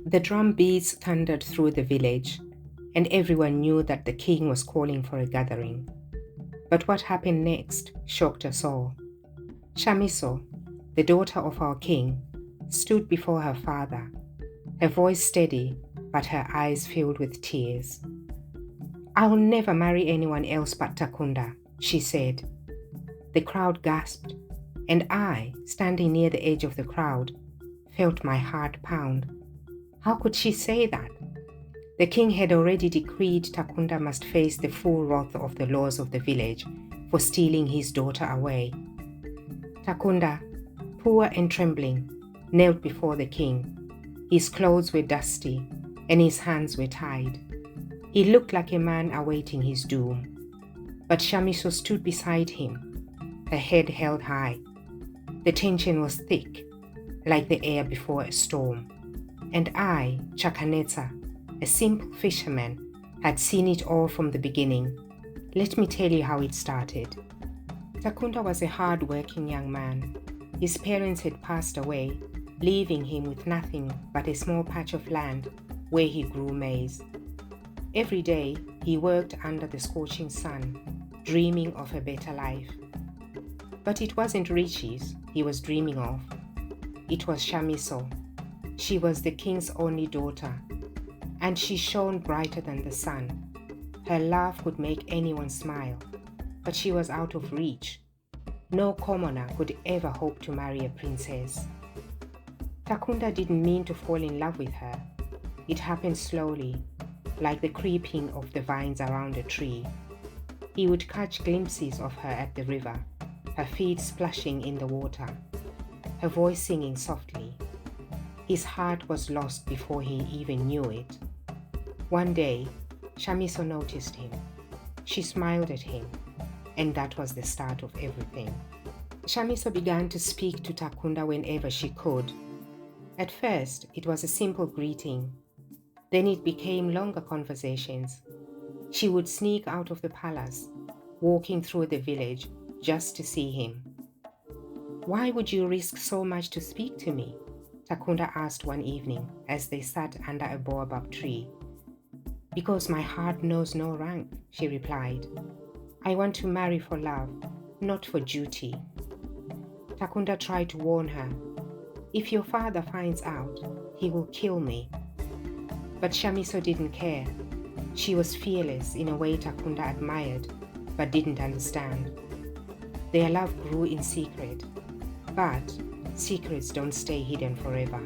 The drum beats thundered through the village, and everyone knew that the king was calling for a gathering. But what happened next shocked us all. Shamiso, the daughter of our king, stood before her father, her voice steady but her eyes filled with tears. "I'll never marry anyone else but Takunda," she said. The crowd gasped, and I, standing near the edge of the crowd, felt my heart pound. How could she say that? The king had already decreed Takunda must face the full wrath of the laws of the village for stealing his daughter away. Takunda, poor and trembling, knelt before the king. His clothes were dusty, and his hands were tied. He looked like a man awaiting his doom. But Shamiso stood beside him, her head held high. The tension was thick, like the air before a storm. And I, Chakanetsa, a simple fisherman, had seen it all from the beginning. Let me tell you how it started. Takunda was a hard-working young man. His parents had passed away, leaving him with nothing but a small patch of land where he grew maize. Every day, he worked under the scorching sun, dreaming of a better life. But it wasn't riches he was dreaming of. It was Shamiso. She was the king's only daughter, and she shone brighter than the sun. Her laugh could make anyone smile, but she was out of reach. No commoner could ever hope to marry a princess. Takunda didn't mean to fall in love with her. It happened slowly, like the creeping of the vines around a tree. He would catch glimpses of her at the river, her feet splashing in the water, her voice singing softly. His heart was lost before he even knew it. One day, Shamiso noticed him. She smiled at him, and that was the start of everything. Shamiso began to speak to Takunda whenever she could. At first, it was a simple greeting. Then it became longer conversations. She would sneak out of the palace, walking through the village just to see him. "Why would you risk so much to speak to me?" Takunda asked one evening as they sat under a baobab tree. "Because my heart knows no rank," she replied. "I want to marry for love, not for duty." Takunda tried to warn her. "If your father finds out, he will kill me." But Shamiso didn't care. She was fearless in a way Takunda admired, but didn't understand. Their love grew in secret, but secrets don't stay hidden forever.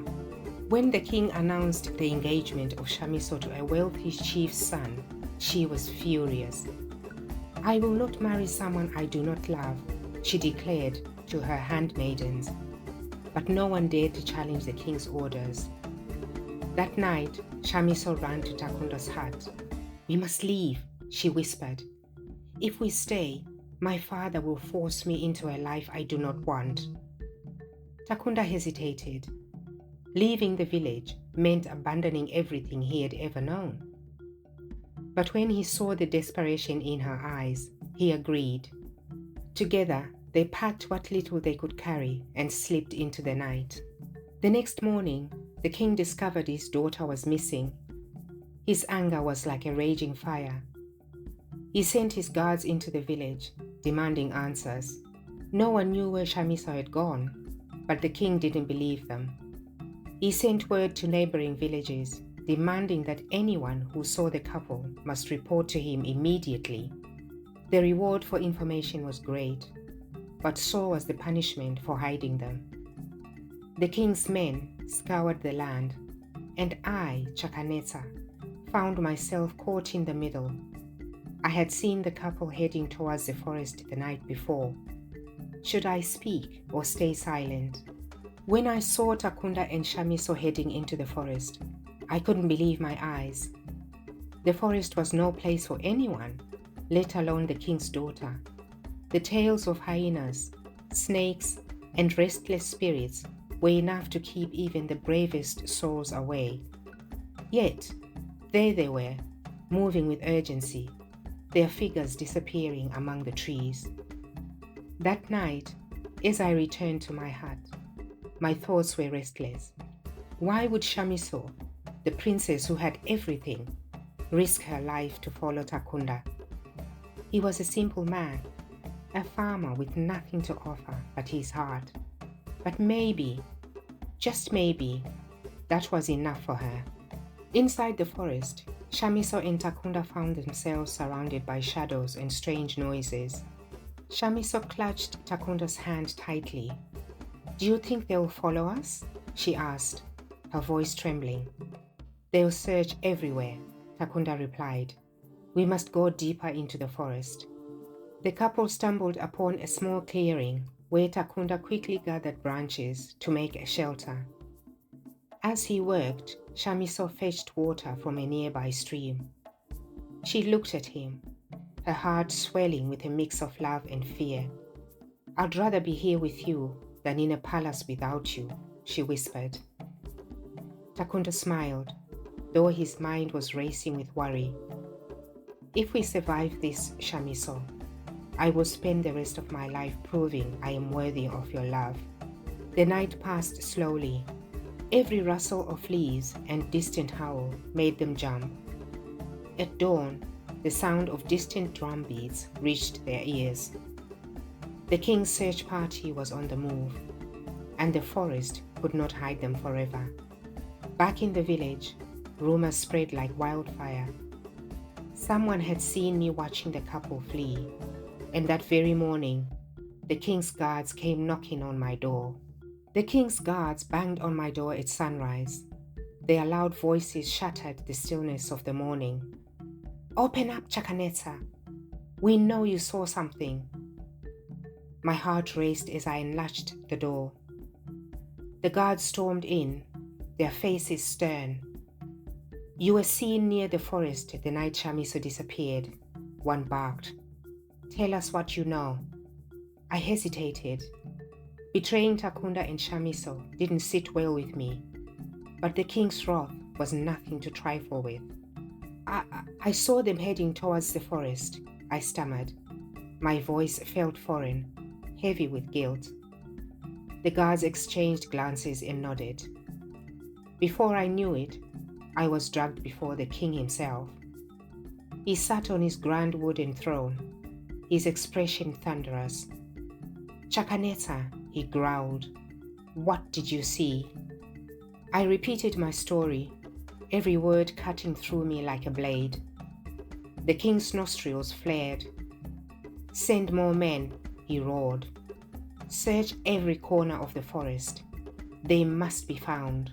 When the king announced the engagement of Shamiso to a wealthy chief's son, she was furious. "I will not marry someone I do not love," she declared to her handmaidens. But no one dared to challenge the king's orders. That night, Shamiso ran to Takunda's hut. "We must leave," she whispered. "If we stay, my father will force me into a life I do not want." Takunda hesitated. Leaving the village meant abandoning everything he had ever known. But when he saw the desperation in her eyes, he agreed. Together, they packed what little they could carry and slipped into the night. The next morning, the king discovered his daughter was missing. His anger was like a raging fire. He sent his guards into the village, demanding answers. No one knew where Shamiso had gone, but the king didn't believe them. He sent word to neighboring villages, demanding that anyone who saw the couple must report to him immediately. The reward for information was great, but so was the punishment for hiding them. The king's men scoured the land, and I, Chakanetsa, found myself caught in the middle. I had seen the couple heading towards the forest the night before. Should I speak or stay silent? When I saw Takunda and Shamiso heading into the forest, I couldn't believe my eyes. The forest was no place for anyone, let alone the king's daughter. The tales of hyenas, snakes, and restless spirits were enough to keep even the bravest souls away. Yet, there they were, moving with urgency, their figures disappearing among the trees. That night, as I returned to my hut, my thoughts were restless. Why would Shamiso, the princess who had everything, risk her life to follow Takunda. He was a simple man, a farmer with nothing to offer but his heart. But maybe, just maybe, that was enough for her. Inside the forest, Shamiso and Takunda found themselves surrounded by shadows and strange noises. Shamiso clutched Takunda's hand tightly. "Do you think they'll follow us?" she asked, her voice trembling. "They'll search everywhere," Takunda replied. "We must go deeper into the forest." The couple stumbled upon a small clearing where Takunda quickly gathered branches to make a shelter. As he worked, Shamiso fetched water from a nearby stream. She looked at him, her heart swelling with a mix of love and fear. "I'd rather be here with you than in a palace without you," she whispered. Takunda smiled, though his mind was racing with worry. "If we survive this, Shamiso, I will spend the rest of my life proving I am worthy of your love." The night passed slowly. Every rustle of leaves and distant howl made them jump. At dawn, the sound of distant drum beats reached their ears. The king's search party was on the move, and the forest could not hide them forever. Back in the village, rumors spread like wildfire. Someone had seen me watching the couple flee, and that very morning, the king's guards came knocking on my door. The king's guards banged on my door at sunrise. Their loud voices shattered the stillness of the morning. "Open up, Chakaneta. We know you saw something." My heart raced as I unlatched the door. The guards stormed in, their faces stern. "You were seen near the forest the night Shamiso disappeared," one barked. "Tell us what you know." I hesitated. Betraying Takunda and Shamiso didn't sit well with me, but the king's wrath was nothing to trifle with. I saw them heading towards the forest," I stammered. My voice felt foreign, heavy with guilt. The guards exchanged glances and nodded. Before I knew it, I was dragged before the king himself. He sat on his grand wooden throne, his expression thunderous. "Chakaneta," he growled, "what did you see?" I repeated my story, every word cutting through me like a blade. The king's nostrils flared. "Send more men," he roared. "Search every corner of the forest. They must be found."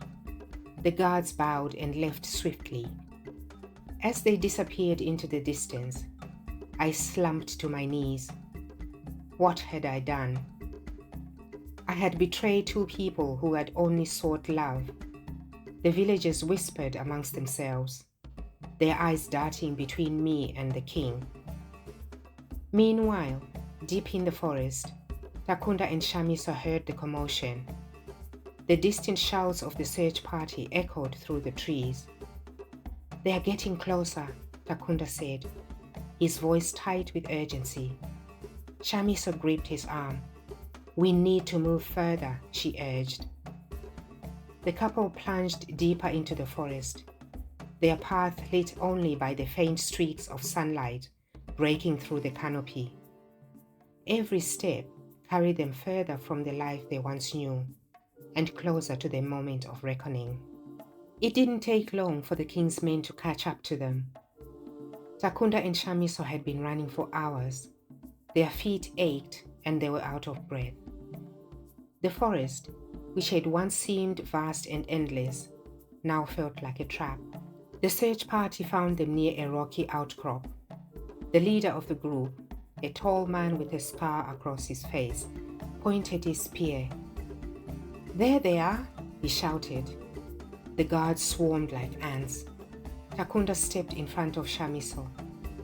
The guards bowed and left swiftly. As they disappeared into the distance, I slumped to my knees. What had I done? I had betrayed two people who had only sought love. The villagers whispered amongst themselves, their eyes darting between me and the king. Meanwhile, deep in the forest, Takunda and Shamiso heard the commotion. The distant shouts of the search party echoed through the trees. "They are getting closer," Takunda said, his voice tight with urgency. Shamiso gripped his arm. "We need to move further," she urged. The couple plunged deeper into the forest, their path lit only by the faint streaks of sunlight breaking through the canopy. Every step carried them further from the life they once knew, and closer to the moment of reckoning. It didn't take long for the king's men to catch up to them. Takunda and Shamiso had been running for hours. Their feet ached and they were out of breath. The forest, which had once seemed vast and endless, now felt like a trap. The search party found them near a rocky outcrop. The leader of the group, a tall man with a scar across his face, pointed his spear. "There they are," he shouted. The guards swarmed like ants. Takunda stepped in front of Shamiso,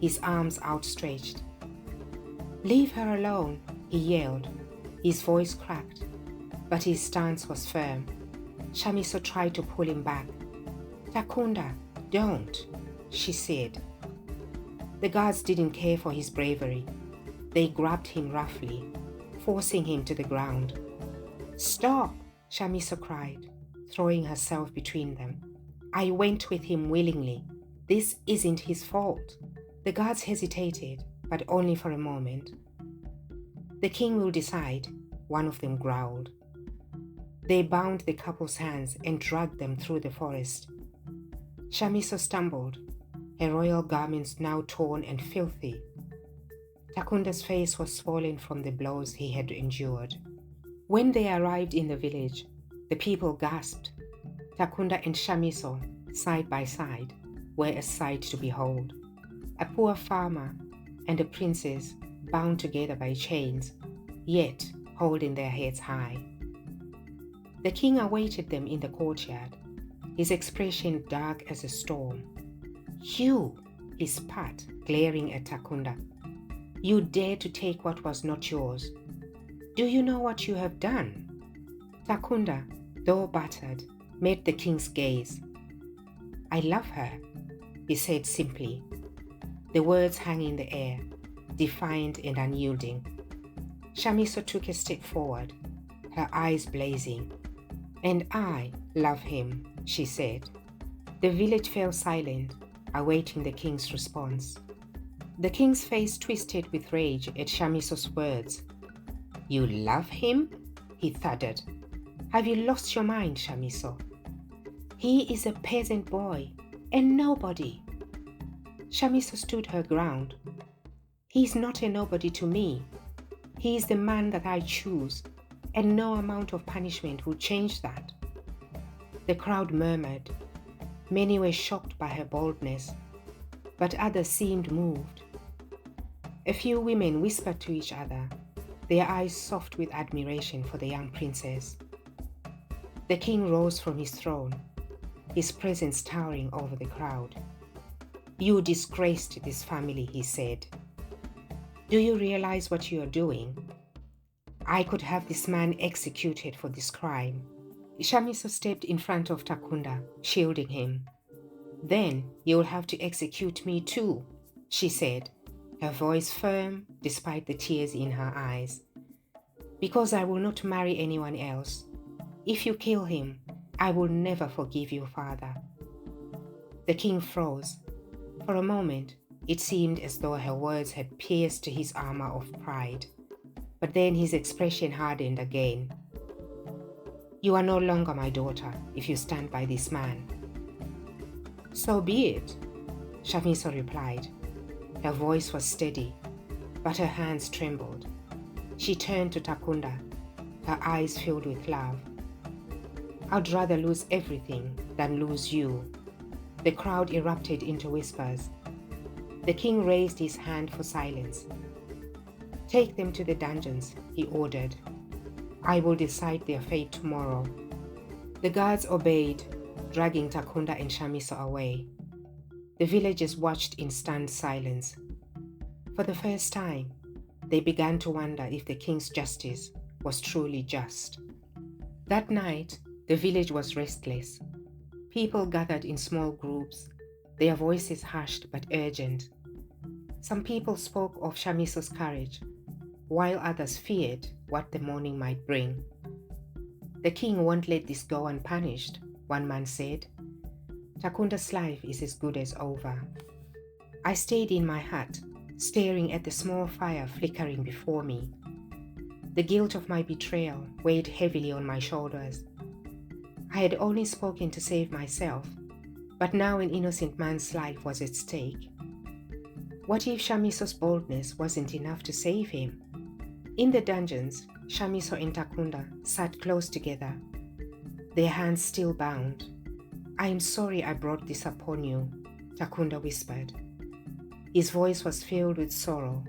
his arms outstretched. "Leave her alone," he yelled. His voice cracked, but his stance was firm. Shamiso tried to pull him back. "Takunda, don't," she said. The guards didn't care for his bravery. They grabbed him roughly, forcing him to the ground. "Stop!" Shamiso cried, throwing herself between them. I went with him willingly. This isn't his fault." The guards hesitated, but only for a moment. "The king will decide," one of them growled. They bound the couple's hands and dragged them through the forest. Shamiso stumbled, her royal garments now torn and filthy. Takunda's face was swollen from the blows he had endured. When they arrived in the village, the people gasped. Takunda and Shamiso, side by side, were a sight to behold. A poor farmer and a princess bound together by chains, yet holding their heads high. The king awaited them in the courtyard, his expression dark as a storm. "You," he spat, glaring at Takunda. "You dare to take what was not yours. Do you know what you have done?" Takunda, though battered, met the king's gaze. "I love her," he said simply, the words hanging in the air, defiant and unyielding. Shamiso took a step forward, her eyes blazing. "And I love him," she said. The village fell silent, awaiting the king's response. The king's face twisted with rage at Shamiso's words. "You love him?" he thudded. "Have you lost your mind, Shamiso? He is a peasant boy and nobody." Shamiso stood her ground. "He's not a nobody to me. He is the man that I choose, and no amount of punishment will change that." The crowd murmured. Many were shocked by her boldness, but others seemed moved. A few women whispered to each other, their eyes soft with admiration for the young princess. The king rose from his throne, his presence towering over the crowd. "You disgraced this family," he said. "Do you realize what you are doing? I could have this man executed for this crime." Shamiso stepped in front of Takunda, shielding him. "Then you'll have to execute me too," she said, her voice firm despite the tears in her eyes. "Because I will not marry anyone else. If you kill him, I will never forgive you, father." The king froze. For a moment, it seemed as though her words had pierced his armor of pride. But then his expression hardened again. "You are no longer my daughter if you stand by this man." "So be it," Shamiso replied. Her voice was steady, but her hands trembled. She turned to Takunda, her eyes filled with love. "I'd rather lose everything than lose you." The crowd erupted into whispers. The king raised his hand for silence. "Take them to the dungeons," he ordered. "I will decide their fate tomorrow." The guards obeyed, dragging Takunda and Shamiso away. The villagers watched in stunned silence. For the first time, they began to wonder if the king's justice was truly just. That night, the village was restless. People gathered in small groups, their voices hushed but urgent. Some people spoke of Shamiso's courage, while others feared what the morning might bring. "The king won't let this go unpunished," one man said. "Takunda's life is as good as over." I stayed in my hut, staring at the small fire flickering before me. The guilt of my betrayal weighed heavily on my shoulders. I had only spoken to save myself, but now an innocent man's life was at stake. What if Shamiso's boldness wasn't enough to save him? In the dungeons, Shamiso and Takunda sat close together, their hands still bound. "I am sorry I brought this upon you," Takunda whispered. His voice was filled with sorrow.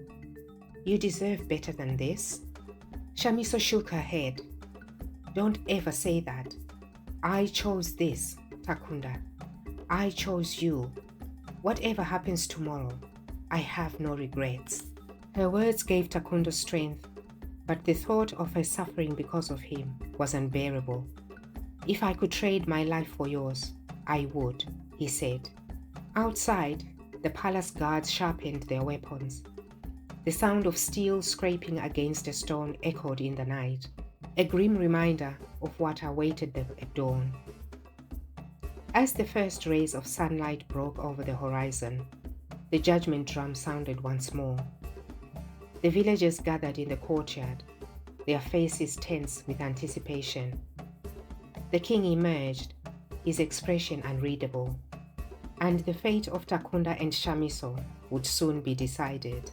"You deserve better than this." Shamiso shook her head. "Don't ever say that. I chose this, Takunda. I chose you. Whatever happens tomorrow, I have no regrets." Her words gave Takunda strength, but the thought of her suffering because of him was unbearable. "If I could trade my life for yours, I would," he said. Outside, the palace guards sharpened their weapons. The sound of steel scraping against a stone echoed in the night, a grim reminder of what awaited them at dawn. As the first rays of sunlight broke over the horizon, the judgment drum sounded once more. The villagers gathered in the courtyard, their faces tense with anticipation. The king emerged, his expression unreadable, and the fate of Takunda and Shamiso would soon be decided.